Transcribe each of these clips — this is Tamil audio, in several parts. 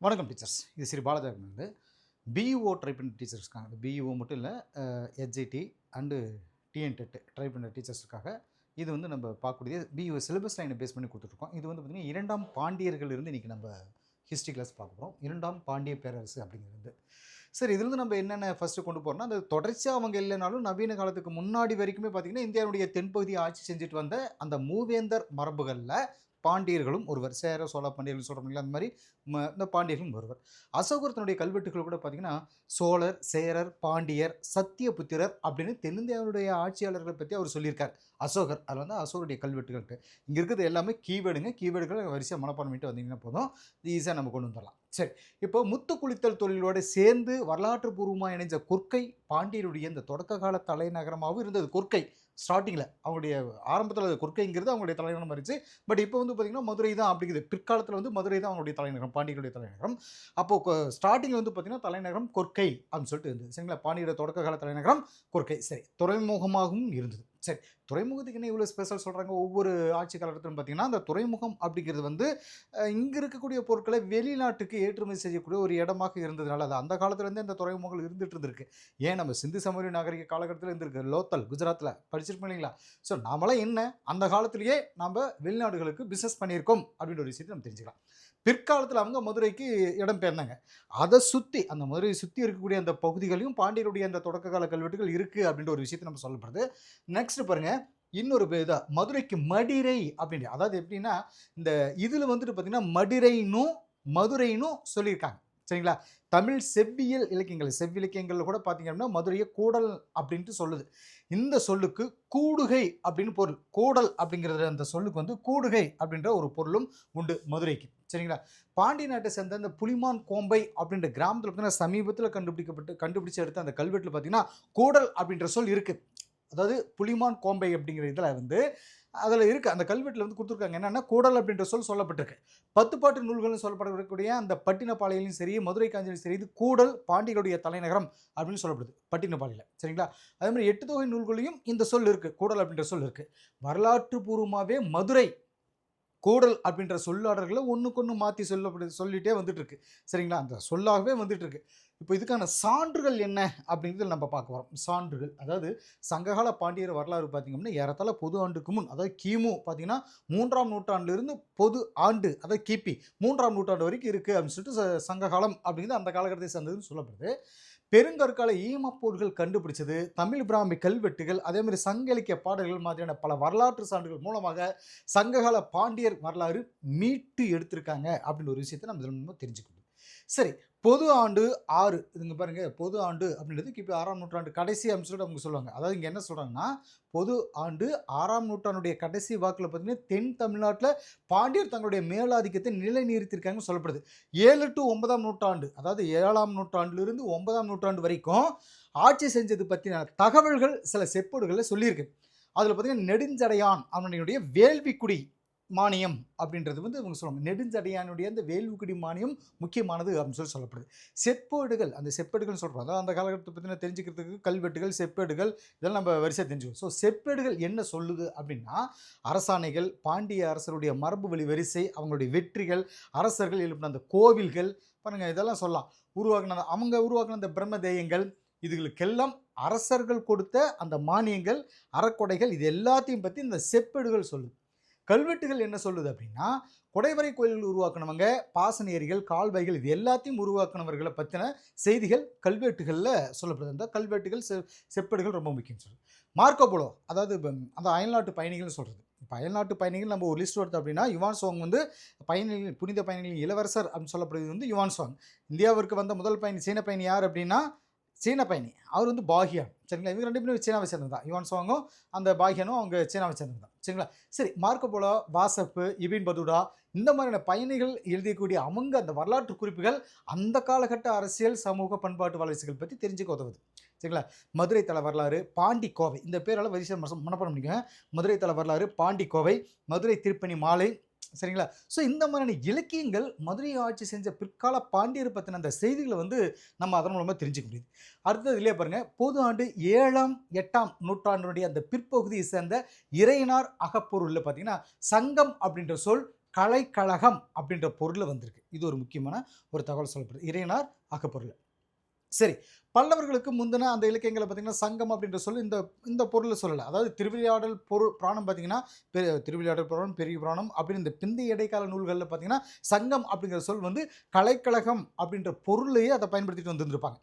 வணக்கம் டீச்சர்ஸ். இது ஸ்ரீ பாலாஜாவின் வந்து பிஇஓ ட்ரை பண்ண டீச்சர்ஸ் இருக்காங்க. இந்த பிஇஓ மட்டும் இல்லை, ஹெச்ஐடி அண்டு டிஎன்டெட் ட்ரை பண்ண டீச்சர்ஸுக்காக இது வந்து நம்ம பார்க்கக்கூடிய பிஇஓ சிலபஸ் லைனை பேஸ் பண்ணி கொடுத்துட்ருக்கோம். இது வந்து பார்த்திங்கன்னா 2ஆம் பாண்டியர்கள் இருந்து இன்றைக்கி நம்ம ஹிஸ்ட்ரி கிளாஸ் பார்க்க போகிறோம். 2ஆம் பாண்டிய பேரரசு அப்படிங்கிறது. சரி, இதுலேருந்து நம்ம என்னென்ன ஃபஸ்ட்டு கொண்டு போகிறோம்னா, அந்த தொடர்ச்சியாக அவங்க இல்லைனாலும் நவீன காலத்துக்கு முன்னாடி வரைக்குமே பார்த்திங்கன்னா இந்தியாவுடைய தென்பகுதியை ஆட்சி செஞ்சுட்டு வந்த அந்த மூவேந்தர் மரபுகளில் பாண்டியர்களும் ஒருவர். சேர சோழ பாண்டியர்கள் சொல்கிறோம்ல, அந்த மாதிரி இந்த பாண்டியர்களும் ஒருவர். அசோகர் தன்னுடைய கல்வெட்டுகள் கூட பார்த்திங்கன்னா சோழர், சேரர், பாண்டியர், சத்தியபுத்திரர் அப்படின்னு தென்னிந்தியாவுடைய ஆட்சியாளர்களை பற்றி அவர் சொல்லியிருக்கார் அசோகர். அதில் வந்து அசோகருடைய கல்வெட்டுகளுக்கு இங்கே இருக்கிறது எல்லாமே கீவேர்டுங்க. கீவேர்டுகள் வரிசையாக மனப்பாடம் பண்ணிட்டு வந்தீங்கன்னா போதும், ஈஸியாக நம்ம கொண்டு வந்துடலாம். சரி, இப்போ முத்து குளித்தல் தொழிலோடு சேர்ந்து வரலாற்று பூர்வமாக இணைஞ்ச கொற்கை பாண்டியருடைய இந்த தொடக்க கால தலைநகரமாகவும் இருந்தது. கொற்கை ஸ்டார்டிங்கில் அவங்களுடைய ஆரம்பத்தில் கொற்கைங்கிறது அவங்களுடைய தலைநகரம் இருந்துச்சு. பட் இப்போ வந்து பார்த்திங்கன்னா மதுரை தான் அப்படிங்குது. பிற்காலத்தில் வந்து மதுரை தான் அவங்களுடைய தலைநகரம், பாண்டியர்களுடைய தலைநகரம். அப்போது ஸ்டார்டிங்கில் வந்து பார்த்திங்கன்னா தலைநகரம் கொற்கை அப்படின்னு சொல்லிட்டு இருந்தது. சரிங்களா, பாண்டியருடைய தொடக்க கால தலைநகரம் கொற்கை. சரி, துறைமுகமாகவும் இருந்தது. சரி, துறைமுகத்துக்கு என்ன இவ்வளோ ஸ்பெஷல் சொல்கிறாங்க? ஒவ்வொரு ஆட்சி காலத்திலும் பார்த்திங்கன்னா அந்த துறைமுகம் அப்படிங்கிறது வந்து இங்கே இருக்கக்கூடிய பொருட்களை வெளிநாட்டுக்கு ஏற்றுமதி செய்யக்கூடிய ஒரு இடமாக இருந்ததுனால அது அந்த காலத்துலேருந்தே அந்த துறைமுகங்கள் இருந்துகிட்டு இருந்திருக்கு. ஏன் நம்ம சிந்து சமவெளி நாகரிக காலகட்டத்தில் இருந்திருக்கு. லோத்தல் குஜராத்தில் படிச்சிருப்போம் இல்லைங்களா? ஸோ நாமெல்லாம் என்ன அந்த காலத்திலேயே நம்ம வெளிநாடுகளுக்கு பிஸ்னஸ் பண்ணியிருக்கோம் அப்படின்ற ஒரு விஷயத்தை நம்ம தெரிஞ்சுக்கலாம். பிற்காலத்தில் அவங்க மதுரைக்கு இடம் பெயர்ந்தாங்க. அதை சுற்றி அந்த மதுரையை சுற்றி இருக்கக்கூடிய அந்த பகுதிகளையும் பாண்டியருடைய அந்த தொடக்க கால கல்வெட்டுகள் இருக்குது அப்படின்ற ஒரு விஷயத்தை நம்ம சொல்லப்படுது. நெக்ஸ்ட் பாருங்கள், இன்னொரு இதாக மதுரைக்கு மடிரை அப்படின்னு, அதாவது எப்படின்னா இந்த இதில் வந்துட்டு பார்த்திங்கன்னா மடிரைனும் மதுரைனும் சொல்லியிருக்காங்க. சரிங்களா, தமிழ் செவ்வியல் இலக்கியங்கள் செவ்விலக்கியங்களில் கூட பார்த்திங்க அப்படின்னா மதுரையை கூடல் அப்படின்ட்டு சொல்லுது. இந்த சொல்லுக்கு கூடுகை அப்படின்னு பொருள். கூடல் அப்படிங்கிறது அந்த சொல்லுக்கு வந்து கூடுகை அப்படின்ற ஒரு பொருளும் உண்டு மதுரைக்கு. சரிங்களா, பாண்டிய நாட்டை சேர்ந்த அந்த புலிமான் கோம்பை அப்படின்ற கிராமத்தில் பார்த்தீங்கன்னா சமீபத்தில் கண்டுபிடிச்சு எடுத்த அந்த கல்வெட்டில் பார்த்தீங்கன்னா கூடல் அப்படின்ற சொல் இருக்குது. அதாவது புலிமான் கோம்பை அப்படிங்கிற இதில் வந்து அதில் இருக்குது. அந்த கல்வெட்டில் வந்து கொடுத்துருக்காங்க. என்னென்னா கூடல் அப்படின்ற சொல் சொல்லப்பட்டிருக்கு. 10 பாட்டு நூல்களும் சொல்லப்படக்கூடிய அந்த பட்டினப்பாளையிலும் சரி, மதுரை காஞ்சிலும் சரி, இது கூடல் பாண்டியர்களுடைய தலைநகரம் அப்படின்னு சொல்லப்படுது பட்டினப்பாளையில். சரிங்களா, அதே மாதிரி 8 தொகை நூல்களையும் இந்த சொல் இருக்குது, கூடல் அப்படின்ற சொல் இருக்குது. வரலாற்று பூர்வமாகவே மதுரை கூடல் அப்படின்ற சொல்லாடர்களை ஒன்றுக்கொன்று மாற்றி சொல்லிகிட்டே வந்துட்டுருக்கு. சரிங்களா, அந்த சொல்லாகவே வந்துட்டுருக்கு. இப்போ இதுக்கான சான்றுகள் என்ன அப்படிங்கிறது நம்ம பார்க்க வரோம். சான்றுகள், அதாவது சங்ககால பாண்டியர் வரலாறு பார்த்திங்கன்னா ஏறத்தாழ பொது ஆண்டுக்கு முன், அதாவது கிமு பார்த்திங்கன்னா 3ஆம் நூற்றாண்டிலிருந்து பொது ஆண்டு, அதாவது கிபி 3ஆம் நூற்றாண்டு வரைக்கும் இருக்குது அப்படின்னு சொல்லிட்டு சங்ககாலம் அப்படிங்கிறது அந்த காலகட்டத்தை சேர்ந்ததுன்னு சொல்லப்படுது. பெருங்கற்கால ஈமப்பொருள்கள் கண்டுபிடிச்சது, தமிழ் பிராமி கல்வெட்டுகள், அதே மாதிரி சங்க இலக்கிய பாடல்கள் மாதிரியான பல வரலாற்று சான்றுகள் மூலமாக சங்ககால பாண்டியர் வரலாறு மீட்டு எடுத்திருக்காங்க அப்படின்னு ஒரு விஷயத்தை நம்ம இதில் தெரிஞ்சுக்கணும். சரி, பொது ஆண்டு 6 இதுங்க பாருங்கள். பொது ஆண்டு அப்படின்றது கிபி 6ஆம் நூற்றாண்டு கடைசி அப்படின்னு சொல்லிட்டு அவங்க சொல்லுவாங்க. அதாவது இங்கே என்ன சொல்கிறாங்கன்னா பொது ஆண்டு 6ஆம் நூற்றாண்டுடைய கடைசி வாக்கில் பார்த்தீங்கன்னா தென் தமிழ்நாட்டில் பாண்டியர் தங்களுடைய மேலாதிக்கத்தை நிலைநிறுத்தியிருக்காங்கன்னு சொல்லப்படுது. 7 to 9ஆம் நூற்றாண்டு, அதாவது 7ஆம் நூற்றாண்டிலிருந்து 9ஆம் நூற்றாண்டு வரைக்கும் ஆட்சி செஞ்சது பற்றின தகவல்கள் சில செப்பேடுகளில் சொல்லியிருக்கு. அதில் பார்த்தீங்கன்னா நெடுஞ்சடையான் அவனுடைய வேள்விக்குடி மானியம் அப்படின்றது வந்து இவங்க சொல்லுவாங்க. நெடுஞ்சடையானுடைய அந்த வேள்விக்குடி மானியம் முக்கியமானது அப்படின்னு சொல்லப்படுது. செப்பேடுகள், அந்த செப்பேடுகள் சொல்கிறோம். அதாவது அந்த காலகட்டத்தை பற்றின தெரிஞ்சுக்கிறதுக்கு கல்வெட்டுகள், செப்பேடுகள் இதெல்லாம் நம்ம வரிசை தெரிஞ்சுக்கணும். ஸோ செப்பேடுகள் என்ன சொல்லுது அப்படின்னா அரசாணைகள், பாண்டிய அரசருடைய மரபு வழி வரிசை, அவங்களுடைய வெற்றிகள், அரசர்கள் எழுப்பின அந்த கோவில்கள் பாருங்கள், இதெல்லாம் சொல்லலாம். அவங்க உருவாக்கின அந்த பிரம்மதேயங்கள், இதுகளுக்கெல்லாம் அரசர்கள் கொடுத்த அந்த மானியங்கள், அறக்கொடைகள், இது எல்லாத்தையும் பற்றி இந்த செப்பேடுகள் சொல்லுது. கல்வெட்டுகள் என்ன சொல்லுது அப்படின்னா குடைவரை கோயில்கள் உருவாக்கினவங்க, பாசனேரிகள், கால்வாய்கள், இது எல்லாத்தையும் உருவாக்கினவர்களை பற்றின செய்திகள் கல்வெட்டுகளில் சொல்லப்படுது. அந்த கல்வெட்டுகள் செப்பேடுகள் ரொம்ப முக்கியம் சொல்லுது. மார்க்கோபோலோ, அதாவது அந்த அயல்நாட்டு பயணிகள்னு சொல்கிறது. இப்போ அயல்நாட்டு பயணிகள் நம்ம ஒரு லிஸ்ட் எடுத்தோம் அப்படின்னா யுவான் சோங் வந்து பயணிகள், புனித பயணிகளின் இளவரசர் அப்படின்னு சொல்லப்படுறது வந்து யுவான் சோங். இந்தியாவிற்கு வந்த முதல் பயணி, சீன பயணி யார் அப்படின்னா சீன பயணி, அவர் வந்து பாகியான். சரிங்களா, இவங்க 2 பேரும் சீனாவை சேர்ந்தது தான். யுவான் சோங்கும் அந்த பாகியானும் அவங்க சீனாவை சேர்ந்தது தான். சரிங்களா, சரி, மார்க்கோபோலோ, வாசப்பு, இபின் பதுடா, இந்த மாதிரியான பயணிகள் எழுதியக்கூடிய அவங்க அந்த வரலாற்று குறிப்புகள் அந்த காலகட்ட அரசியல், சமூக, பண்பாட்டு வளர்ச்சிகள் பற்றி தெரிஞ்சுக்க உதவுது. சரிங்களா, மதுரை தல வரலாறு, பாண்டி கோவை, இந்த பேரால் வரிசை மனப்பாடம் பண்ணிக்கோங்க. மதுரை தல வரலாறு, பாண்டி கோவை, மதுரை திருப்பணி மாலை. சரிங்களா, ஸோ இந்த மாதிரியான இலக்கியங்கள் மதுரையை ஆட்சி செஞ்ச பிற்கால பாண்டியர் பற்றின அந்த செய்திகளை வந்து நம்ம அதன் மூலமாக தெரிஞ்சுக்க முடியுது. அடுத்தது இல்லையா பாருங்கள், பொது ஆண்டு 7ஆம் 8ஆம் நூற்றாண்டுடைய அந்த பிற்பகுதியை சேர்ந்த இறையனார் அகப்பொருளில் பார்த்தீங்கன்னா சங்கம் அப்படின்ற சொல் கலைக்கழகம் அப்படின்ற பொருளில் வந்திருக்கு. இது ஒரு முக்கியமான ஒரு தகவல் சொல்லப்படுது. இறையனார் அகப்பொருள். சரி, பல்லவர்களுக்கு முந்தின அந்த இலக்கியங்களை பார்த்தீங்கன்னா சங்கம் அப்படின்ற சொல் இந்த இந்த பொருளை சொல்லலை. அதாவது திருவிளையாடல் புராணம் பார்த்தீங்கன்னா திருவிளையாடல் புராணம், பெரிய புராணம் அப்படின்னு இந்த பிந்தைய இடைக்கால நூல்களில் பார்த்தீங்கன்னா சங்கம் அப்படிங்கிற சொல் வந்து கலைக்கழகம் அப்படின்ற பொருளையே அதை பயன்படுத்திட்டு வந்துருப்பாங்க.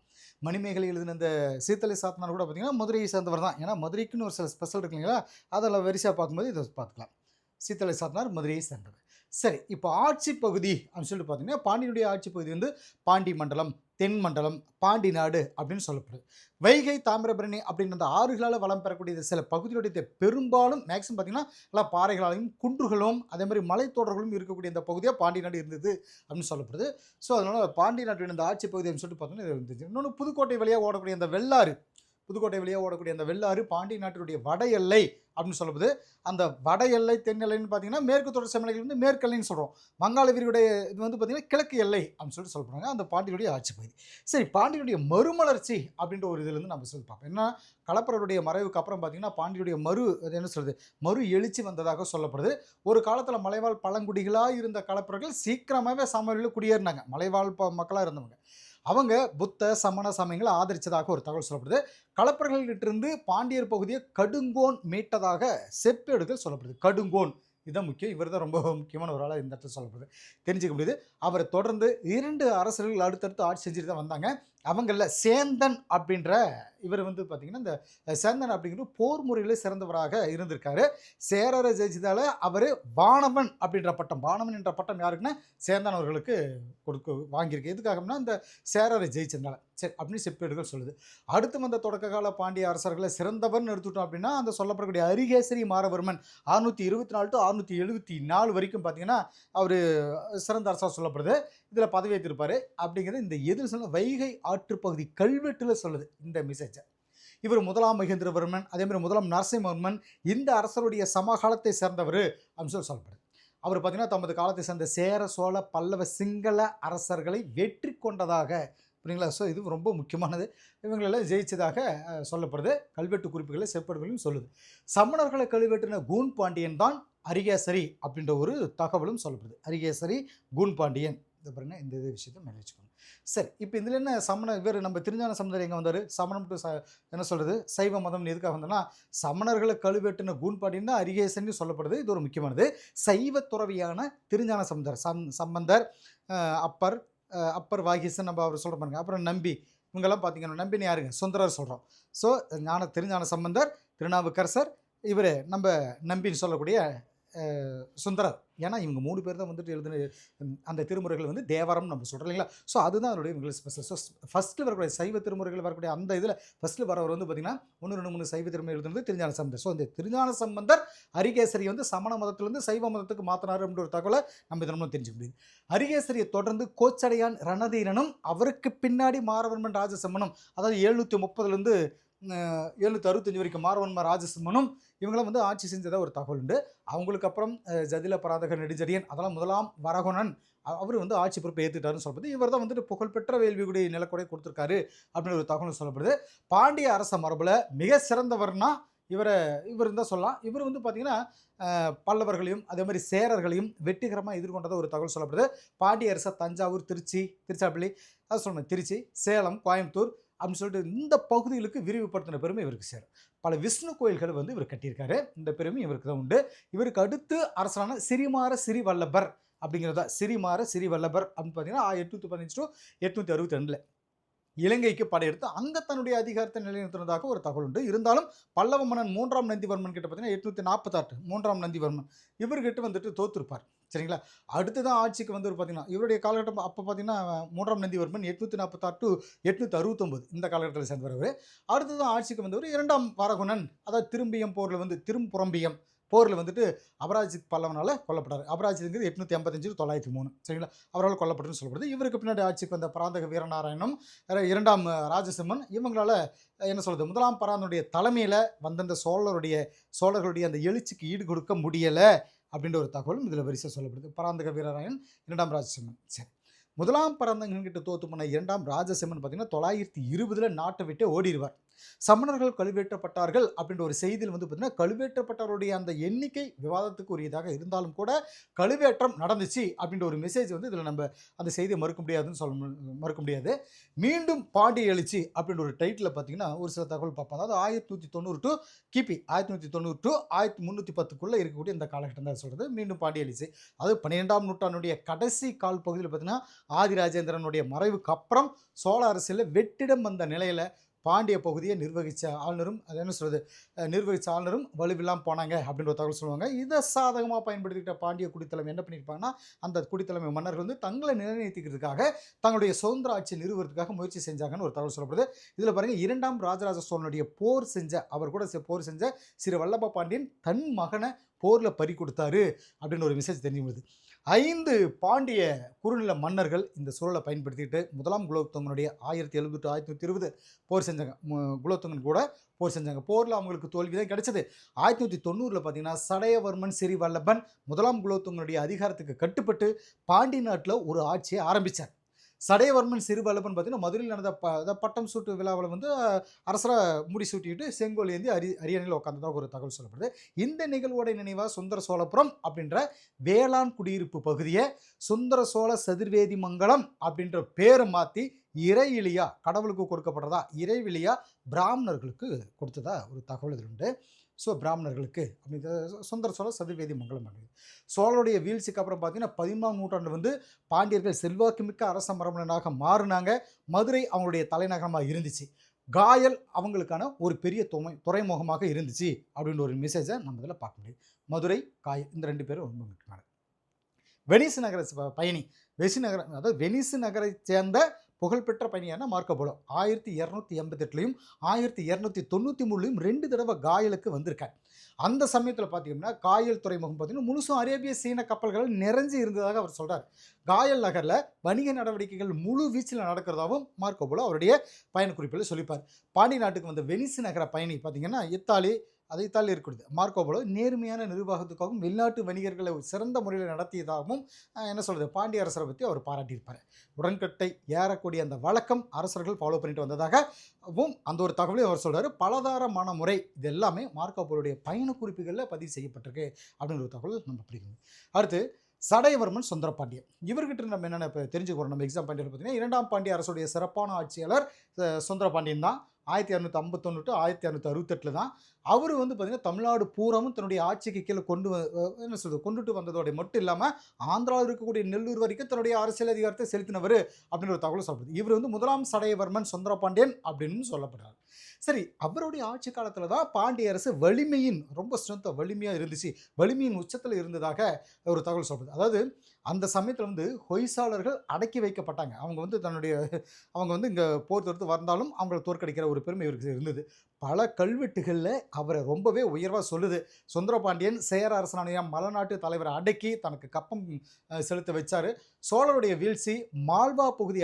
மணிமேகலை எழுதின இந்த சீத்தலை சாத்தனார் கூட பார்த்தீங்கன்னா மதுரையை சேர்ந்தவர் தான். ஏன்னா மதுரைக்குன்னு ஒரு சில ஸ்பெஷல் இருக்கு இல்லைங்களா, அதில் வரிசையாக பார்க்கும்போது இதை பார்த்துக்கலாம். சீத்தலை சாத்தனார் மதுரையை சேர்ந்தவர். சரி, இப்போ ஆட்சி பகுதி அப்படின்னு சொல்லிட்டு பார்த்தீங்கன்னா பாண்டியனுடைய ஆட்சி பகுதி வந்து பாண்டி மண்டலம், தென் மண்டலம், பாண்டி நாடு அப்படின்னு சொல்லப்படுது. வைகை, தாமிரபரணி அப்படின்ற அந்த ஆறுகளால் வளம் பெறக்கூடிய சில பகுதிகளுடைய பெரும்பாலும் மேக்ஸிமம் பார்த்தீங்கன்னா எல்லாம் பாறைகளாலையும் குன்றுகளும் அதே மாதிரி மலைத்தொடர்களும் இருக்கக்கூடிய இந்த பகுதியாக பாண்டி நாடு இருந்தது அப்படின்னு சொல்லப்படுது. ஸோ அதனால் பாண்டி நாட்டின் இந்த ஆட்சி பகுதி அப்படின்னு சொல்லிட்டு பார்த்தோன்னா இது இருந்துச்சு. இன்னொன்று புதுக்கோட்டை வழியாக ஓடக்கூடிய அந்த வெள்ளாறு, புதுக்கோட்டை வழியாக ஓடக்கூடிய அந்த வெள்ளாறு பாண்டி நாட்டினுடைய வட எல்லை அப்படின்னு சொல்லப்படுது. அந்த வட எல்லை தென் எல்லைன்னு பார்த்தீங்கன்னா மேற்கு தொடர்ச்சி மலைகள் வந்து மேற்கு எல்லைன்னு சொல்கிறோம். வங்காள விரிகுடை இது வந்து பார்த்தீங்கன்னா கிழக்கு எல்லை அப்படின்னு சொல்லிட்டு சொல்கிறாங்க அந்த பாண்டியனுடைய ஆட்சி பகுதி. சரி, பாண்டியனுடைய மறுமலர்ச்சி அப்படின்ற ஒரு இதுலேருந்து நம்ம சொல்லி பார்ப்போம். ஏன்னா களப்பிரருடைய மறைவுக்கு அப்புறம் பார்த்தீங்கன்னா பாண்டியனுடைய என்ன சொல்கிறது மறு எழுச்சி வந்ததாக சொல்லப்படுது. ஒரு காலத்தில் மலைவாழ் பழங்குடிகளாக இருந்த களப்பிரர்கள் சீக்கிரமாகவே சமவெளியில் குடியேறினாங்க. மலைவாழ் மக்களாக இருந்தவங்க அவங்க புத்த சமண சமயங்களை ஆதரித்ததாக ஒரு தகவல் சொல்லப்படுது. களப்பிரர்களிட்டிருந்து பாண்டியர் பகுதியை கடுங்கோன் மீட்டதாக செப்பேடுகள் சொல்லப்படுது. கடுங்கோன் இதுதான் முக்கியம். இவர் தான் ரொம்ப முக்கியமான ஒரு ஆளாக இந்த இடத்துல சொல்லப்படுது, தெரிஞ்சுக்க முடியுது. அவரை தொடர்ந்து 2 அரசர்கள் அடுத்தடுத்து ஆட்சி செஞ்சுட்டு தான் வந்தாங்க. அவங்களில் சேந்தன் அப்படின்ற இவர் வந்து பார்த்திங்கன்னா இந்த சேந்தன் அப்படிங்கிற போர் முறையில் சிறந்தவராக இருந்திருக்காரு. சேரரை ஜெயிச்சதால் அவர் வானவன் அப்படின்ற பட்டம், வானவன் என்ற பட்டம் யாருக்குன்னா சேந்தன் அவர்களுக்கு வாங்கியிருக்கு. எதுக்காகனா இந்த சேரரை ஜெயிச்சதுனால. சரி அப்படின்னு செப்பேடுகள் சொல்லுது. அடுத்து வந்த தொடக்க கால பாண்டிய அரசர்களை சிறந்தவர்னு எடுத்துட்டோம் அப்படின்னா அந்த சொல்லப்படக்கூடிய அரிகேசரி மாரவர்மன் 624 to 674 வரைக்கும் பார்த்தீங்கன்னா அவர் சிறந்த அரசாக சொல்லப்படுது. இதில் பதவி ஏற்றிருப்பார் அப்படிங்கிறது இந்த எதிர் சொல்ல வைகை ஆற்றுப்பகுதி கல்வெட்டில் சொல்லுது இந்த மெசேஜை. இவர் முதலாம் மகேந்திரவர்மன் அதே மாதிரி முதலாம் நரசிம்மவர்மன் இந்த அரசருடைய சமகாலத்தை சேர்ந்தவர் அப்படின்னு சொல்லப்படுது. அவர் பார்த்தீங்கன்னா தமது காலத்தை சேர்ந்த சேர சோழ பல்லவ சிங்கள அரசர்களை வெற்றி கொண்டதாக, புரியுங்களா? ஸோ இது ரொம்ப முக்கியமானது. இவங்களெல்லாம் ஜெயிச்சதாக சொல்லப்படுது. கல்வெட்டு குறிப்புகளை செப்பேடுகளையும் சொல்லுது. சமணர்களை கல்வெட்டின கூன் பாண்டியன் தான் அரிகேசரி அப்படின்ற ஒரு தகவலும் சொல்லப்படுது. அரிகேசரி கூன் பாண்டியன் இந்த பாருங்க இந்த விஷயத்தை மேலே வச்சுக்கோங்க. சரி, இப்போ இதில் என்ன சமண இவர் நம்ம திருஞான சம்பந்தர் எங்கே வந்தார்? சமணம் டு என்ன சொல்கிறது சைவ மதம் எதுக்காக வந்தோன்னா சமணர்களை கழுவேட்டின கூன்பாடின்னு அரிகேசன்னு சொல்லப்படுது. இது ஒரு முக்கியமானது. சைவ துறவியான திருஞான சம்பந்தர் சம்பந்தர் அப்பர் வாகீசன் நம்ம அவர் சொல்கிற பாருங்க. அப்புறம் நம்பி இவங்கெல்லாம் பார்த்தீங்கன்னா நம்பின்னு யாருங்க சுந்தரர் சொல்கிறோம். ஸோ திருஞான சம்பந்தர், திருநாவுக்கரசர், இவர் நம்ம நம்பின்னு சொல்லக்கூடிய சுந்தரர். ஏன்னா இவங்க 3 பேர் தான் வந்துட்டு எழுதின அந்த திருமுறைகள் வந்து தேவாரம் நம்ம சொல்கிறோம் இல்லைங்களா. ஸோ அதுதான் அதனுடைய இவங்களுக்கு ஸ்பெஷல். ஸோ ஃபஸ்ட்டு வரக்கூடிய சைவ திருமுறைகள் வரக்கூடிய அந்த இதில் ஃபஸ்ட்டு வரவர் வந்து பார்த்திங்கன்னா 1, 2, 3 சைவ திருமுறை எழுதுனது திருஞான சம்பந்தர். ஸோ அந்த திருஞான சம்பந்தர் அரிகேசரி வந்து சமண மதத்திலிருந்து சைவ மதத்துக்கு மாற்றினார் அப்படின்ற ஒரு தகவலை நம்ம இதனமும் தெரிஞ்சுக்க முடியுது. அரிகேசரியை தொடர்ந்து கோச்சடையான் ரணதீரனும் அவருக்கு பின்னாடி மாரவர்மன் ராஜசம்மனும், அதாவது 730லேருந்து 765 வரைக்கும் மாரவன்ம ராஜசிம்மனும் இவங்களாம் வந்து ஆட்சி செஞ்சதாக ஒரு தகவல் உண்டு. அவங்களுக்கு அப்புறம் ஜதில பராதக நெடுஞ்செழியன் அதெல்லாம் முதலாம் வரகுணன் அவர் வந்து ஆட்சி பொறுப்பை ஏற்றுட்டாருன்னு சொல்லப்படுது. இவர் தான் வந்துட்டு புகழ்பெற்ற வேள்விகுடி நிலக்கொடை கொடுத்துருக்காரு அப்படின்னு ஒரு தகவல் சொல்லப்படுது. பாண்டிய அரச மரபில் மிக சிறந்தவர்னா இவர் தான் சொல்லலாம். இவர் வந்து பார்த்திங்கன்னா பல்லவர்களையும் அதே மாதிரி சேரர்களையும் வெற்றிகரமாக எதிர்கொண்டதாக ஒரு தகவல் சொல்லப்படுது. பாண்டிய அரச தஞ்சாவூர், திருச்சிராப்பள்ளி, அது சொல்லணும் திருச்சி, சேலம், கோயம்புத்தூர் அப்படின்னு சொல்லிட்டு இந்த பகுதிகளுக்கு விரிவுபடுத்தின பெருமை இவருக்கு சேரும். பல விஷ்ணு கோயில்களை வந்து இவர் கட்டியிருக்காரு. இந்த பெருமை இவருக்கு தான் உண்டு. இவருக்கு அடுத்து அரசரான சிறிமார சிறிவல்லபர் அப்படிங்கிறதா சிறிமார சிறிவல்லபர் அப்படின்னு பார்த்தீங்கன்னா 815 to 862 இலங்கைக்கு படையெடுத்து அங்கே தன்னுடைய அதிகாரத்தை நிலைநிறுத்தினதாக ஒரு தகவல் உண்டு. இருந்தாலும் பல்லவ மன்னன் 3ஆம் நந்திவர்மன் கிட்ட பார்த்தீங்கன்னா 848 3ஆம் நந்திவர்மன் இவர்கிட்ட வந்துட்டு தோற்றுருப்பார். சரிங்களா. அடுத்து தான் ஆட்சிக்கு வந்து பார்த்தீங்கன்னா இவருடைய காலகட்டம் அப்போ பார்த்தீங்கன்னா 3ஆம் நந்திவர்மன் 848 to 869 இந்த காலகட்டத்தில் சேர்ந்தவர். அடுத்து தான் ஆட்சிக்கு வந்தவர் 2ஆம் வரகுணன், அதாவது திரும்பியம் போரில் வந்து திரும்புறம்பியம் போரில் வந்துட்டு அபராஜித் பல்லவனால் கொல்லப்பட்டார். அபராஜித்துங்கிறது 885 to 903 சரிங்களா. அவரால் கொல்லப்பட்டுன்னு சொல்லப்படுது. இவருக்கு பின்னாடி ஆட்சிக்கு வந்த பராந்தக வீரநாராயணம், 2ஆம் ராஜசிம்மன் இவங்களால் என்ன சொல்கிறது முதலாம் பராந்தனுடைய தலைமையில் வந்தந்த சோழர்களுடைய அந்த எழுச்சிக்கு ஈடு கொடுக்க முடியலை அப்படின்ற ஒரு தகவலும் இதில் வரிசை சொல்லப்படுது. பராந்தக வீரராயன், 2ஆம் ராஜசிம்மன். சரி, முதலாம் பராந்தகன் கிட்ட தோத்து போன இரண்டாம் ராஜசிம்மன் பார்த்தீங்கன்னா 920 நாட்டை விட்டு ஓடிடுவார். சமணர்கள் கழுவேற்றப்பட்டார்கள் அப்படின்ற ஒரு செய்தியில் வந்து பார்த்தீங்கன்னா, கழுவேற்றப்பட்டவருடைய அந்த எண்ணிக்கை விவாதத்துக்கு உரியதாக இருந்தாலும் கூட, கழுவேற்றம் நடந்துச்சு அப்படின்ற ஒரு மெசேஜ் வந்து இதில் நம்ம அந்த செய்தியை மறுக்க முடியாதுன்னு மறுக்க முடியாது. மீண்டும் பாண்டிய எழுச்சி அப்படின்ற ஒரு டைட்டில் பார்த்தீங்கன்னா, ஒரு சில தகவல் பார்ப்போம். அதாவது 1190 டு கிபி 1190 டு 1310க்குள்ள இருக்கக்கூடிய இந்த காலகட்டம் தான் சொல்றது. மீண்டும் பாண்டிய எழுச்சி. அது 12ஆம் நூற்றாண்டுடைய கடைசி கால் பகுதியில் பார்த்தீங்கன்னா, ஆதிராஜேந்திரனுடைய மறைவுக்கு அப்புறம் சோழ அரசியலில் வெற்றிடம் வந்த நிலையில பாண்டிய பகுதியை நிர்வகித்த ஆளுநரும் அது என்ன சொல்றது நிர்வகித்த ஆளுநரும் வலுவில்லாமல் போனாங்க அப்படின்ற ஒரு தகவல் சொல்லுவாங்க. இதை சாதகமாக பயன்படுத்திக்கிட்ட பாண்டிய குடித்தலைமை என்ன பண்ணியிருப்பாங்கன்னா, அந்த குடித்தலைமை மன்னர்கள் வந்து தங்களை நிலைநிறுத்திக்கிறதுக்காக தங்களுடைய சுதந்திர ஆட்சியை நிறுவுறதுக்காக முயற்சி செஞ்சாங்கன்னு ஒரு தகவல் சொல்லப்படுது. இதில் பாருங்க, இரண்டாம் ராஜராஜ சோழனுடைய போர் செஞ்ச அவர் கூட போர் செஞ்ச சிறு வல்லப பாண்டியன் தன் மகனை போரில் பறி கொடுத்தாரு அப்படின்னு ஒரு மெசேஜ் தெரிய வருது. 5 பாண்டிய குறுநில மன்னர்கள் இந்த சூழலை பயன்படுத்திட்டு முதலாம் குலோத்துங்கனுடைய 1700 to 1120 போர் செஞ்சாங்க. குலோத்துங்கன் கூட போர் செஞ்சாங்க. போரில் அவங்களுக்கு தோல்வி தான் கிடைச்சது. 1190 பார்த்தீங்கன்னா, சடையவர்மன் சிறிவல்லபன் முதலாம் குலோத்துங்கனுடைய அதிகாரத்துக்கு கட்டுப்பட்டு பாண்டி நாட்டில் ஒரு ஆட்சியை ஆரம்பித்தார். சடையவர்மன் சிறுவல்லபன் பார்த்தீங்கன்னா, மதுரையில் நடந்த பட்டம் சூட்டு விழாவில் வந்து அரசராக முடி சூட்டிட்டு செங்கோல் ஏந்தி அரியணையில் உட்காந்ததாக ஒரு தகவல் சொல்லப்படுது. இந்த நிகழ்வோட நினைவாக சுந்தர சோழபுரம் அப்படின்ற வேளாண் குடியிருப்பு பகுதியை சுந்தர சோழ சதுர்வேதி மங்கலம் அப்படின்ற பேரை மாற்றி இறையிலியா கடவுளுக்கு கொடுக்கப்படுறதா இறைவிலியா பிராமணர்களுக்கு கொடுத்ததா ஒரு தகவல் இது உண்டு. ஸோ பிராமணர்களுக்கு அப்படின்ற சுந்தர சோழ சதுர்வேதி மங்கலம் பண்ணுது. சோழருடைய வீழ்ச்சிக்கு அப்புறம் பார்த்தீங்கன்னா, 13ஆம் நூற்றாண்டு வந்து பாண்டியர்கள் செல்வாக்குமிக்க அரச மரபுடனாக மாறினாங்க. மதுரை அவங்களுடைய தலைநகரமாக இருந்துச்சு. காயல் அவங்களுக்கான ஒரு பெரிய துறைமுகமாக இருந்துச்சு அப்படின்ற ஒரு மெசேஜை நம்ம இதில் பார்க்க முடியும். மதுரை, காயல் இந்த 2 பேரும் ரொம்ப முக்கியமானது. வெனிஸ் நகர பயணி அதாவது வெனிஸ் நகரை சேர்ந்த புகழ்பெற்ற பயணியான மார்க்கோ போலோ 1288லையும் 1293லையும் 2 தடவை காயலுக்கு வந்திருக்கார். அந்த சமயத்தில் பார்த்தீங்கன்னா, காயல் துறைமுகம் பார்த்தீங்கன்னா முழுசும் அரேபிய சீன கப்பல்கள் நிறைஞ்சு இருந்ததாக அவர் சொல்கிறார். காயல் நகரில் வணிக நடவடிக்கைகள் முழு வீச்சில் நடக்கிறதாகவும் மார்க்கோ போலோ அவருடைய பயண குறிப்பில் சொல்லிப்பார். பாண்டி நாட்டுக்கு வந்த வெனிஸ் நகர பயணி பார்த்தீங்கன்னா, இத்தாலி இருக்கிறது. மார்க்கோ போலோ நேர்மையான நிர்வாகத்துக்காகவும் வெளிநாட்டு வணிகர்களை சிறந்த முறையில் நடத்தியதாகவும் என்ன சொல்கிறது பாண்டிய அரசரை பற்றி அவர் பாராட்டியிருப்பார். உடன்கட்டை ஏறக்கூடிய அந்த வழக்கம் அரசர்கள் ஃபாலோ பண்ணிட்டு வந்ததாகவும் அந்த ஒரு தகவலையும் அவர் சொல்கிறார். பலதாரமான முறை இது எல்லாமே மார்க்கோ போலோடைய பயண குறிப்புகளில் பதிவு செய்யப்பட்டிருக்கு அப்படின்ற ஒரு தகவல் நம்ம படிக்கணும். அடுத்து சடையவர்மன் சுந்தரபாண்டியன். இவர்கிட்ட நம்ம என்னென்ன இப்போ தெரிஞ்சுக்கிறோம். நம்ம எக்ஸாம் பாண்டியர் பார்த்தீங்கன்னா, 2ஆம் பாண்டிய அரசுடைய சிறப்பான ஆட்சியாளர் சுந்தரபாண்டியன் தான். 1251 to 1268 தான். அவர் வந்து பார்த்தீங்கன்னா, தமிழ்நாடு பூராவும் தன்னுடைய ஆட்சிக்கு கீழே கொண்டுட்டு வந்ததோட மட்டும் இல்லாமல் ஆந்திராவில் இருக்கக்கூடிய நெல்லூர் வரைக்கும் தன்னுடைய அரசியல் அதிகாரத்தை செலுத்தினவர் அப்படின்ற ஒரு தகவல் சொல்லப்படுது. இவர் வந்து முதலாம் சடையவர்மன் சுந்தரபாண்டியன் அப்படின்னு சொல்லப்படுறார். சரி, அவருடைய ஆட்சி காலத்தில் தான் பாண்டிய அரசு ரொம்ப வலிமையாக இருந்துச்சு, வலிமையின் உச்சத்தில் இருந்ததாக ஒரு தகவல் சொல்லப்படுது. அதாவது அந்த சமயத்தில் வந்து ஹொய்சாளர்கள் அடக்கி வைக்கப்பட்டாங்க. அவங்க வந்து இங்கே போர் தொடுத்து வந்தாலும் அவங்களை தோற்கடிக்கிற ஒரு பெருமை இவருக்கு இருந்தது. பல கல்வெட்டுகளில் அவரை ரொம்பவே உயர்வாக சொல்லுது. சுந்தரபாண்டியன் சேர அரசனான மலைநாட்டு தலைவரை அடக்கி தனக்கு கப்பம் செலுத்த வச்சார். சோழருடைய வீழ்ச்சி மால்வா பகுதி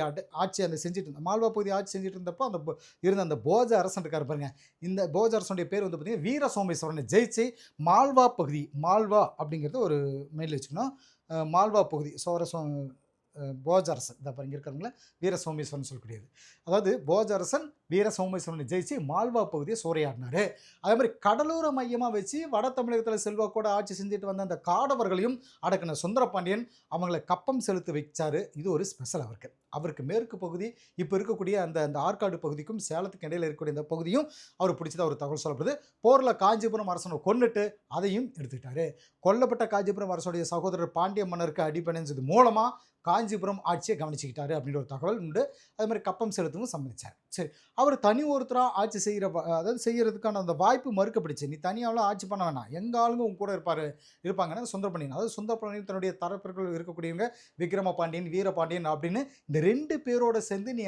மால்வா பகுதி ஆட்சி செஞ்சுட்டு இருந்தப்போ இருந்த அந்த போஜ அரசன் இருக்கார் பாருங்க. இந்த போஜ அரசனுடைய பேர் வந்து பார்த்தீங்கன்னா, வீர சோமேஸ்வரனை ஜெயிச்சு மால்வா அப்படிங்கிறத ஒரு மெயில் வச்சுக்கணும். மால்வா பகுதி போஜ அரசன் இதை இங்கே இருக்கிறவங்கள வீர சோமேஸ்வரன் சொல்லக்கூடியது. அதாவது போஜ அரசன் வீர சோமேஸ்வரனை ஜெயிச்சு மால்வா பகுதியை சூறையாடினார். அதே மாதிரி கடலூரை மையமாக வச்சு வட தமிழகத்தில் செல்வாக்கோட ஆட்சி செஞ்சுட்டு வந்த அந்த காடவர்களையும் அடக்கின சுந்தரபாண்டியன் அவங்களை கப்பம் செலுத்த வச்சார். இது ஒரு ஸ்பெஷல் அவருக்கு மேற்கு பகுதி இப்போ இருக்கக்கூடிய அந்த ஆற்காடு பகுதிக்கும் சேலத்துக்கு இடையில் இருக்கக்கூடிய இந்த பகுதியும் அவர் பிடிச்சதா ஒரு தகவல் சொல்லப்படுது. போரில் காஞ்சிபுரம் அரசனை கொன்னுட்டு அதையும் எடுத்துக்கிட்டாரு. கொல்லப்பட்ட காஞ்சிபுரம் அரசுடைய சகோதரர் பாண்டிய மன்னருக்கு அடிபணிஞ்சது மூலமாக காஞ்சிபுரம் ஆட்சியை கவனிச்சுக்கிட்டாரு அப்படின்ற ஒரு தகவல் உண்டு. அதே மாதிரி கப்பம் செலுத்தவும் சம்மதிச்சார். சரி, அவர் தனி ஒருத்தராக ஆட்சி செய்கிறதுக்கான அந்த வாய்ப்பு மறுக்கப்படுச்சு. நீ தனியாலாம் ஆட்சி பண்ண வேணாம், எங்கள் ஆளுங்க உங்க கூட இருப்பாங்கன்னா சுந்தரபாண்டியன். அதாவது சுந்தரபாண்டியன் தன்னுடைய தரப்பிற்குள் இருக்கக்கூடியவங்க விக்ரம பாண்டியன், வீரபாண்டியன் அப்படின்னு இந்த 2 பேரோட சேர்ந்து நீ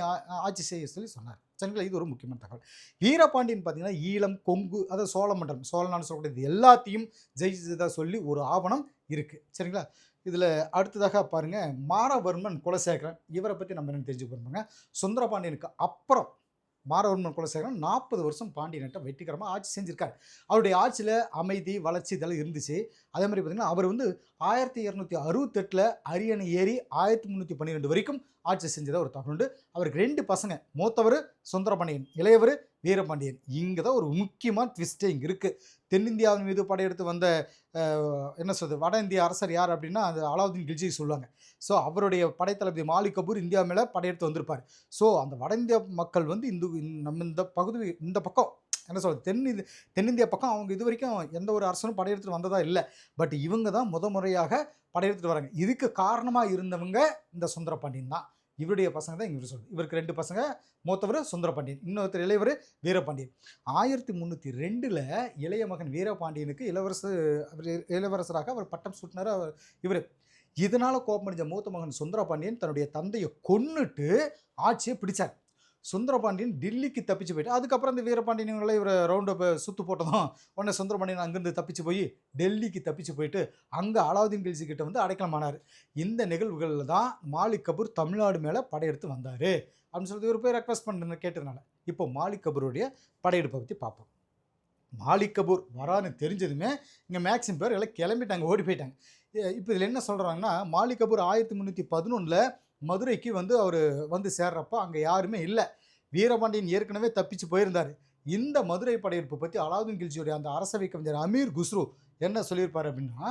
ஆட்சி செய்ய சொன்னார். சரிங்களா, இது ஒரு முக்கியமான தகவல். வீரபாண்டியன் பார்த்தீங்கன்னா, ஈழம், கொங்கு, அதாவது சோழமண்டலம், சோழநாடு சொல்லக்கூடியது எல்லாத்தையும் ஜெயிச்சதாக சொல்லி ஒரு ஆவணம் இருக்குது. சரிங்களா, இதில் அடுத்ததாக பாருங்கள், மாரவர்மன் குலசேகரன். இவரை பற்றி நம்ம என்ன தெரிஞ்சு போகிறோம்ங்க. சுந்தரபாண்டியனுக்கு அப்புறம் மாரவர்மன் குலசேகரன் 40 வருஷம் பாண்டிய நாட்டை வெற்றிகரமாக ஆட்சி செஞ்சிருக்கார். அவருடைய ஆட்சியில் அமைதி, வளர்ச்சி இதெல்லாம் இருந்துச்சு. அதே மாதிரி பார்த்திங்கன்னா, அவர் வந்து 1268 அரியணை ஏறி 1312 வரைக்கும் ஆட்சி செஞ்சதாக ஒரு தகவல் உண்டு. அவருக்கு 2 பசங்க, மூத்தவர் சுந்தரபாண்டியன், இளையவர் வீரபாண்டியன். இங்கே தான் ஒரு முக்கியமான ட்விஸ்டே இங்கே இருக்குது. தென்னிந்தியாவின் மீது படையெடுத்து வந்த என்ன சொல்றது, வட இந்திய அரசர் யார் அப்படின்னா அது அலாவுதீன் கில்ஜி சொல்லுவாங்க. ஸோ அவருடைய படைத்தளபதி மாலிக் கபூர் இந்தியா மேலே படையெடுத்து வந்திருப்பார். ஸோ அந்த வட இந்திய மக்கள் வந்து நம்ம இந்த பகுதி, இந்த பக்கம் என்ன சொல்கிறது, தென்னிந்திய பக்கம் அவங்க இது வரைக்கும் எந்த ஒரு அரசனும் படையெடுத்துட்டு வந்ததா இல்லை. பட் இவங்க தான் முறையாக படையெடுத்துட்டு வராங்க. இதுக்கு காரணமாக இருந்தவங்க இந்த சுந்தரபாண்டியன் தான். இவருடைய பசங்க தான் இவர் சொல்லுது. இவருக்கு 2 பசங்க, மூத்தவர் சுந்தரபாண்டியன், இன்னொருத்தர் இளையவர் வீரபாண்டியன். 1302 இளைய மகன் வீரபாண்டியனுக்கு இளவரசராக அவர் பட்டம் சூட்டினார் இவர். இதனால் கோபமடைஞ்ச மூத்த மகன் சுந்தரபாண்டியன் தன்னுடைய தந்தையை கொன்னுட்டு ஆட்சியை பிடிச்சார். சுந்தரபாண்டியன் டெல்லிக்கு தப்பிச்சு போயிட்டு, அதுக்கப்புறம் இந்த வீரபாண்டியன்களை இவர் ரவுண்ட் அப் சுற்று போட்டதும் உடனே சுந்தரபாண்டியன் அங்கேருந்து தப்பிச்சு போய் டெல்லிக்கு தப்பிச்சு போயிட்டு அங்கே அலாவுதீன் கில்ஜி கிட்ட வந்து அடைக்கலமானார். இந்த நிகழ்வுகளில் தான் மாலிக் கபூர் தமிழ்நாடு மேலே படையெடுத்து வந்தார் அப்படின்னு சொல்லிட்டு இவர் போய் ரெக்வஸ்ட் பண்ணுறது கேட்டதுனால. இப்போ மாலிக் கபூருடைய படையெடுப்பை பற்றி பார்ப்போம். மாலிக் கபூர் வரான்னு தெரிஞ்சதுமே இங்கே மேக்ஸிமம் பேர் எல்லாம் கிளம்பிட்டாங்க, ஓடி போயிட்டாங்க. இப்போ இதில் என்ன சொல்கிறாங்கன்னா, மாலிக் கபூர் 1311 மதுரைக்கு வந்து அவர் வந்து சேர்றப்போ அங்கே யாருமே இல்லை. வீரபாண்டியன் ஏற்கனவே தப்பிச்சு போயிருந்தார். இந்த மதுரை படையெடுப்பு பற்றி அலாவுதீன் கில்ஜியுடைய அந்த அரசவை கவிஞர் அமீர் குஸ்ரு என்ன சொல்லியிருப்பார் அப்படின்னா,